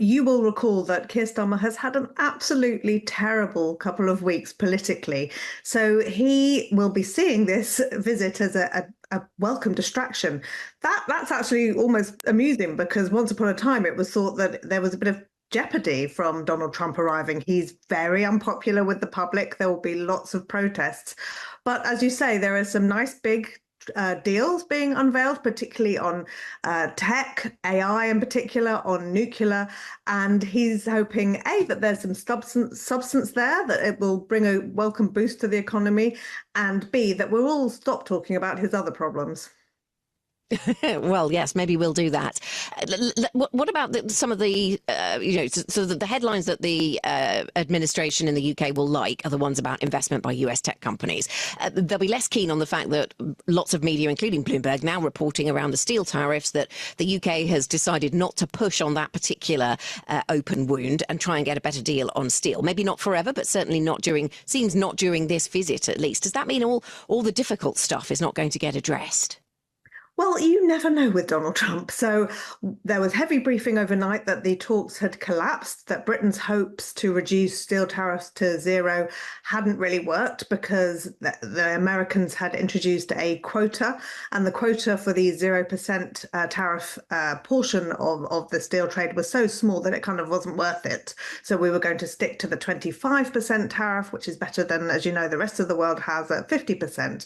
you will recall that Keir Starmer has had an absolutely terrible couple of weeks politically. So he will be seeing this visit as a welcome distraction. That's actually almost amusing, because once upon a time it was thought that there was a bit of jeopardy from Donald Trump arriving. He's very unpopular with the public. There will be lots of protests. But as you say, there are some nice big deals being unveiled, particularly on tech, AI in particular, on nuclear. And he's hoping, A, that there's some substance there, that it will bring a welcome boost to the economy, and B, that we'll all stop talking about his other problems. Well, yes, maybe we'll do that. What about some of the, so the headlines that the administration in the UK will like are the ones about investment by US tech companies. They'll be less keen on the fact that lots of media, including Bloomberg, now reporting around the steel tariffs, that the UK has decided not to push on that particular open wound and try and get a better deal on steel. Maybe not forever, but certainly not during this visit, at least. Does that mean all the difficult stuff is not going to get addressed? Well, you never know with Donald Trump. So there was heavy briefing overnight that the talks had collapsed, that Britain's hopes to reduce steel tariffs to zero hadn't really worked because the Americans had introduced a quota, and the quota for the 0% tariff portion of the steel trade was so small that it kind of wasn't worth it. So we were going to stick to the 25% tariff, which is better than, as you know, the rest of the world has at 50%.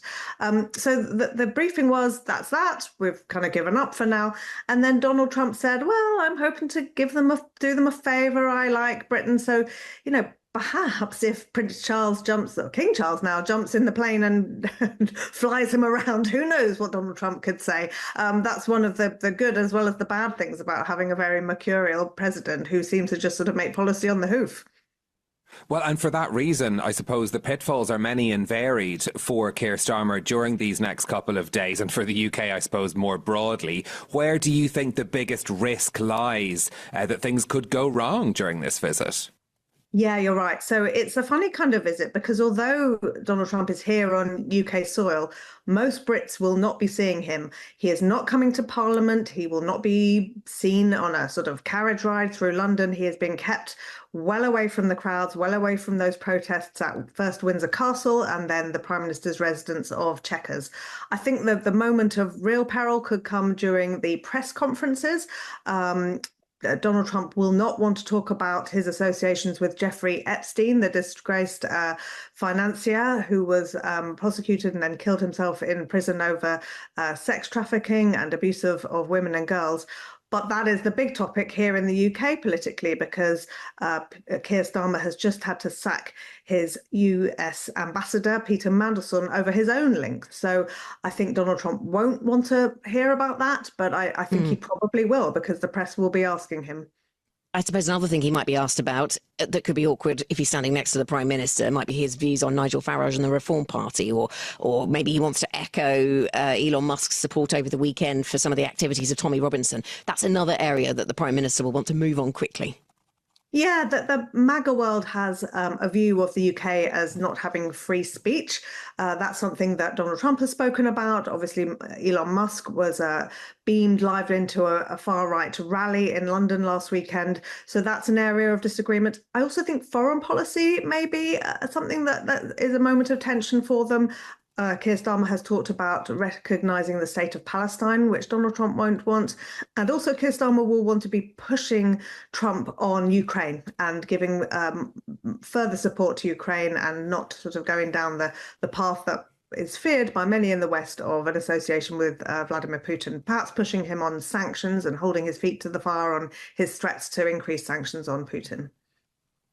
So the briefing was, that's that. We've kind of given up for now. And then Donald Trump said, well, I'm hoping to do them a favor. I like Britain. So, perhaps if Prince Charles or King Charles now jumps in the plane and flies him around, who knows what Donald Trump could say. That's one of the good as well as the bad things about having a very mercurial president who seems to just sort of make policy on the hoof. Well, and for that reason, I suppose the pitfalls are many and varied for Keir Starmer during these next couple of days, and for the UK, I suppose, more broadly. Where do you think the biggest risk lies that things could go wrong during this visit? Yeah, you're right. So it's a funny kind of visit, because although Donald Trump is here on UK soil, most Brits will not be seeing him. He is not coming to Parliament. He will not be seen on a sort of carriage ride through London. He has been kept well away from the crowds, well away from those protests at first Windsor Castle and then the Prime Minister's residence of Chequers. I think that the moment of real peril could come during the press conferences. Donald Trump will not want to talk about his associations with Jeffrey Epstein, the disgraced financier who was prosecuted and then killed himself in prison over sex trafficking and abuse of women and girls. But that is the big topic here in the UK politically, because Keir Starmer has just had to sack his US ambassador, Peter Mandelson, over his own links. So I think Donald Trump won't want to hear about that, but I think he probably will, because the press will be asking him. I suppose another thing he might be asked about that could be awkward if he's standing next to the Prime Minister might be his views on Nigel Farage and the Reform Party, or maybe he wants to echo Elon Musk's support over the weekend for some of the activities of Tommy Robinson. That's another area that the Prime Minister will want to move on quickly. Yeah, the MAGA world has a view of the UK as not having free speech. That's something that Donald Trump has spoken about. Obviously, Elon Musk was beamed live into a far-right rally in London last weekend. So that's an area of disagreement. I also think foreign policy may be something that is a moment of tension for them. Keir Starmer has talked about recognising the state of Palestine, which Donald Trump won't want. And also Keir Starmer will want to be pushing Trump on Ukraine and giving further support to Ukraine, and not sort of going down the path that is feared by many in the West of an association with Vladimir Putin, perhaps pushing him on sanctions and holding his feet to the fire on his threats to increase sanctions on Putin.